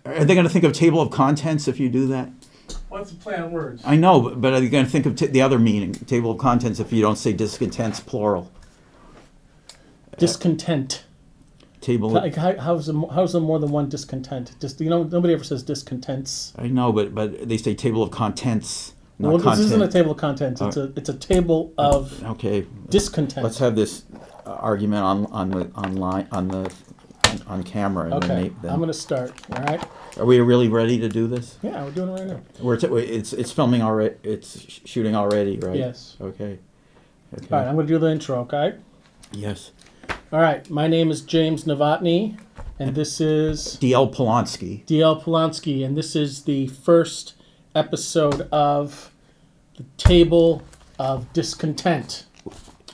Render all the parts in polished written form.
Are they going to think of table of contents if you do that? What's the play on words? I know, but are they going to think of the other meaning, table of contents, if you don't say discontents plural? Discontent. Table. Like, how's there more than one discontent? Just nobody ever says discontents. I know, but they say table of contents. Not Well, content. this isn't a table of contents. It's a table of discontent. Let's have this argument on camera. And Okay, then I'm going to start. All right. Are we really ready to do this? Yeah, we're doing it right now. It's filming already. It's shooting already, right? Yes. Okay. All right, I'm going to do the intro. Okay. Yes. All right. My name is James Novotny, and this is D.L. Polonsky. D.L. Polonsky, and this is the first episode of the Table of Discontent.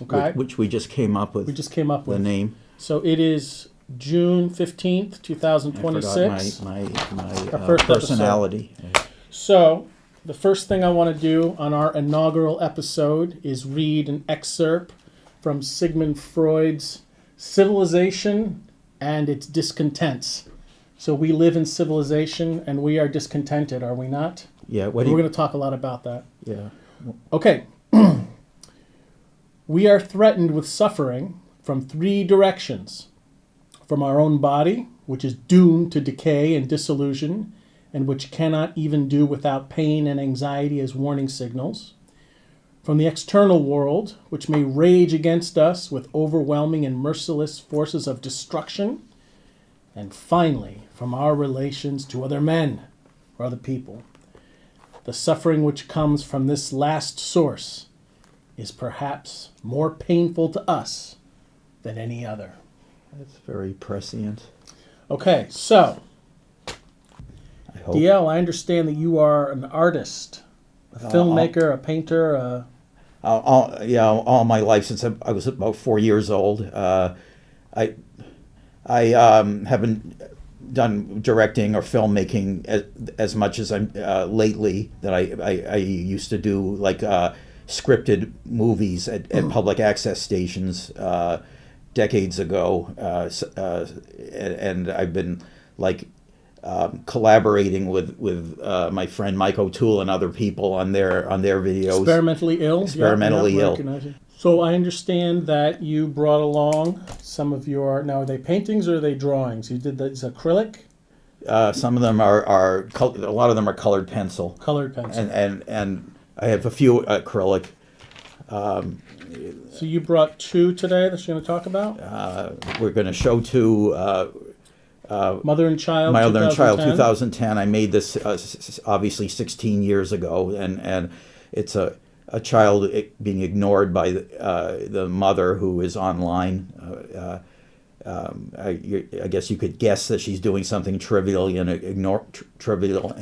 Okay. Which we just came up with. We just came up with the name. So it is June 15th, 2026. My first personality. So the first thing I want to do on our inaugural episode is read an excerpt from Sigmund Freud's Civilization and Its Discontents. So we live in civilization and we are discontented, are we not? Yeah. We're going to talk a lot about that. Yeah. Okay. We are threatened with suffering from three directions. From our own body, which is doomed to decay and dissolution, and which cannot even do without pain and anxiety as warning signals. From the external world, which may rage against us with overwhelming and merciless forces of destruction. And finally, from our relations to other men or other people. The suffering which comes from this last source is perhaps more painful to us than any other. That's very prescient. Okay, so, I hope. DL, I understand that you are an artist, a filmmaker, a painter. All my life since I was about 4 years old. I haven't done directing or filmmaking as much as I'm lately. That I used to do like scripted movies at public access stations. Decades ago, and I've been like collaborating with my friend Mike O'Toole and other people on their videos. Experimentally ill. Experimentally ill. So I understand that you brought along some of your. Now, are they paintings or are they drawings? You did that. It's acrylic. Some of them are a lot of them are colored pencil. Colored pencil. And I have a few acrylic. So you brought two today that you're going to talk about? We're going to show two. Mother and Child. Mother and Child, 2010. I made this obviously 16 years ago, and it's a child being ignored by the mother who is online. I guess you could guess that she's doing something trivial and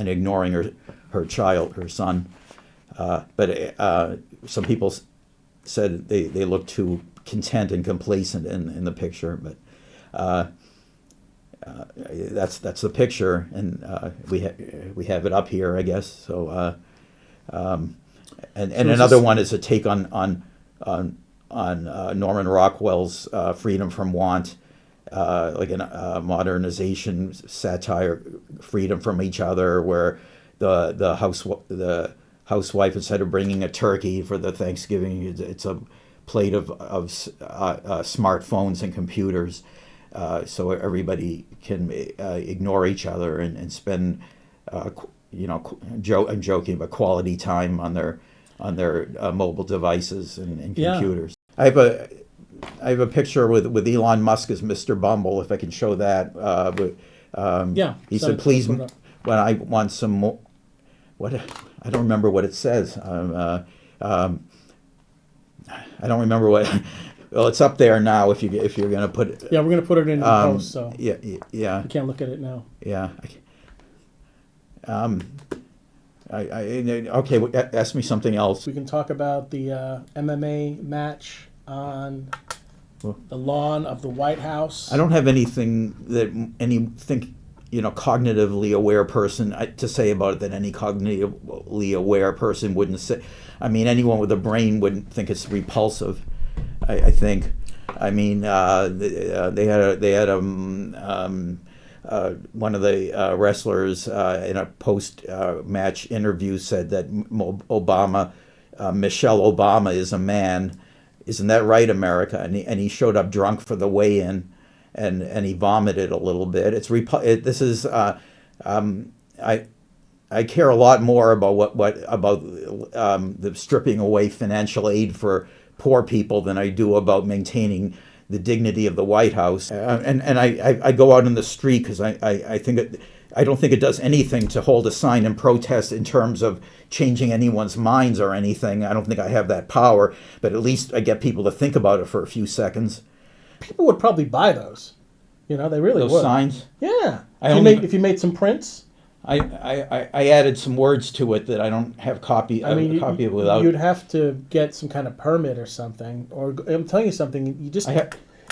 ignoring her child, her son. But some people said they look too content and complacent in the picture, but that's the picture, and we have it up here, I guess. So and another one is a take on Norman Rockwell's Freedom from Want, like a modernization satire, freedom from each other, where the housewife, instead of bringing a turkey for the Thanksgiving, it's a plate of smartphones and computers, so everybody can ignore each other and spend, I'm joking, but quality time on their mobile devices and computers. Yeah. I have a picture with Elon Musk as Mr. Bumble, if I can show that. He said, "Please, when I want some more." What, I don't remember what it says. I don't remember what. Well, it's up there now. If you're going to put it. Yeah, we're going to put it in post. So yeah. You can't look at it now. Yeah. Okay. Ask me something else. We can talk about the MMA match on the lawn of the White House. I don't have anything cognitively aware person to say about it that any cognitively aware person wouldn't say. I mean, anyone with a brain wouldn't think it's repulsive. I think. I mean, they had one of the wrestlers in a post-match interview said that Michelle Obama is a man. Isn't that right, America? And he showed up drunk for the weigh-in, and he vomited a little bit. This is I care a lot more about the stripping away financial aid for poor people than I do about maintaining the dignity of the White House. And I go out in the street because I don't think it does anything to hold a sign and protest in terms of changing anyone's minds or anything. I don't think I have that power, but at least I get people to think about it for a few seconds. People would probably buy those. They really would. Those signs? Yeah. If you made some prints. I added some words to it that I don't have copy of without. You'd have to get some kind of permit or something. Or I'm telling you something. You just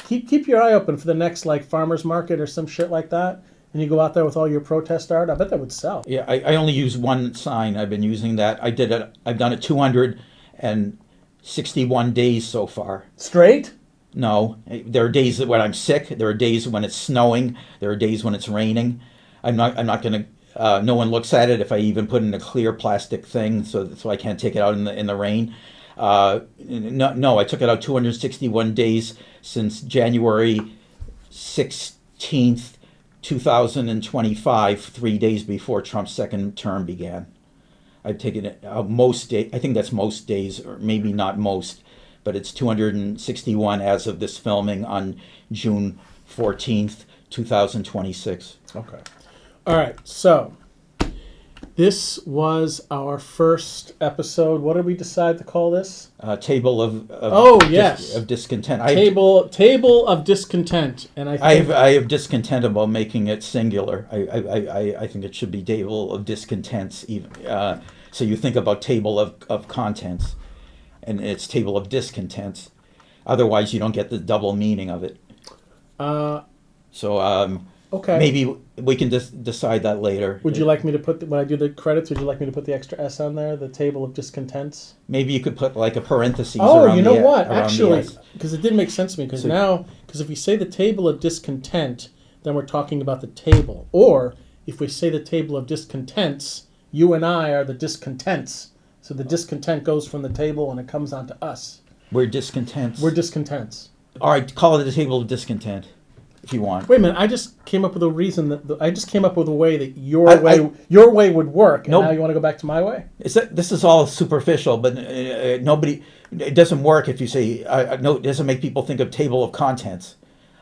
keep your eye open for the next farmers market or some shit like that, and you go out there with all your protest art. I bet that would sell. Yeah, I only use one sign. I've been using that. I've done it 261 days so far. Straight? No, there are days when I'm sick. There are days when it's snowing. There are days when it's raining. I'm not going to. No one looks at it if I even put in a clear plastic thing, so I can't take it out in the rain. No, I took it out 261 days since January 16th, 2025, 3 days before Trump's second term began. I've taken it out most days. I think that's most days, or maybe not most, but it's 261 as of this filming on June 14th, 2026. Okay. All right, so this was our first episode. What did we decide to call this? Table of discontent. Table of discontent, and I have discontent about making it singular. I think it should be table of discontents. Even so, you think about table of contents, and it's table of discontents. Otherwise, you don't get the double meaning of it. Okay. Maybe we can decide that later. Would you like me to put, when I do the credits, would you like me to put the extra S on there, the table of discontents? Maybe you could put a parenthesis around you know what? Actually, because it didn't make sense to me, because if we say the table of discontent, then we're talking about the table. Or, if we say the table of discontents, you and I are the discontents. So the discontent goes from the table and it comes onto us. We're discontents. We're discontents. All right, call it the table of discontent. If you want. Wait a minute! I just came up with a reason I just came up with a way that your way would work, and now you want to go back to my way. This is all superficial, but nobody. It doesn't work if you say no. It doesn't make people think of table of contents.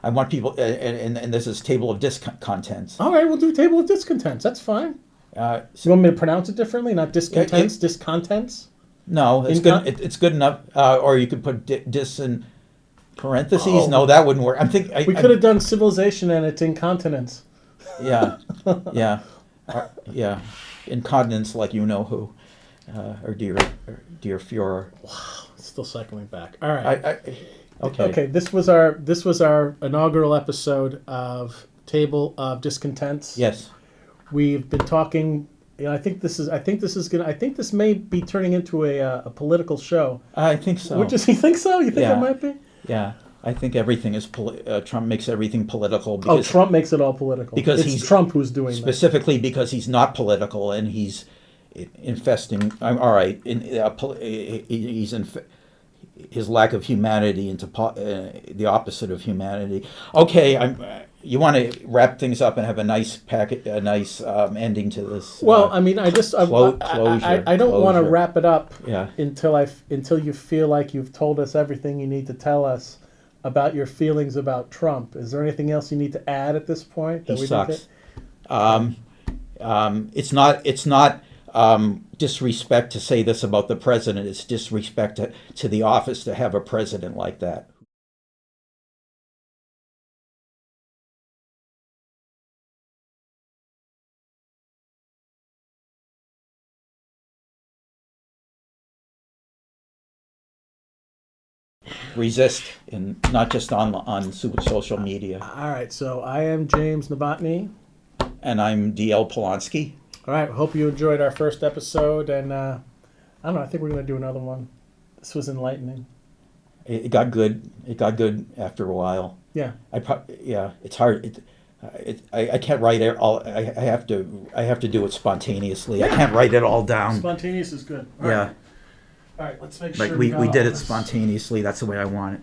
I want people, and this is table of discontents. All right, we'll do table of discontents. That's fine. You want me to pronounce it differently? Not discontents, discontents. No, it's good. It's good enough. Or you could put dis and parentheses. Oh. No, that wouldn't work. We could have done civilization and it's incontinence. Yeah, yeah, yeah. Incontinence, like you know who, or dear Führer. Wow, it's still cycling back. All right. Okay. Okay. This was our inaugural episode of Table of Discontents. Yes. We've been talking. I think this may be turning into a political show. I think so. You think so? You think it might be? Yeah, I think everything is Trump makes everything political. Because, Trump makes it all political. Because it's Trump who's doing specifically because he's not political and he's infesting. All right, his lack of humanity into the opposite of humanity. Okay, you want to wrap things up and have a nice ending to this. Well, I mean, I don't want to wrap it up until you feel like you've told us everything you need to tell us about your feelings about Trump. Is there anything else you need to add at this point? He sucks. It's not disrespect to say this about the president. It's disrespect to the office to have a president like that. Resist, and not just on social media. All right, so I am James Novotny. And I'm D.L. Polonsky. All right, hope you enjoyed our first episode, and I don't know, I think we're going to do another one. This was enlightening. It got good. It got good after a while. Yeah. It's hard. I can't write it all. I have to do it spontaneously. I can't write it all down. Spontaneous is good. All Yeah, right. All right, let's make sure like we we got did all it this. spontaneously. That's the way I want it.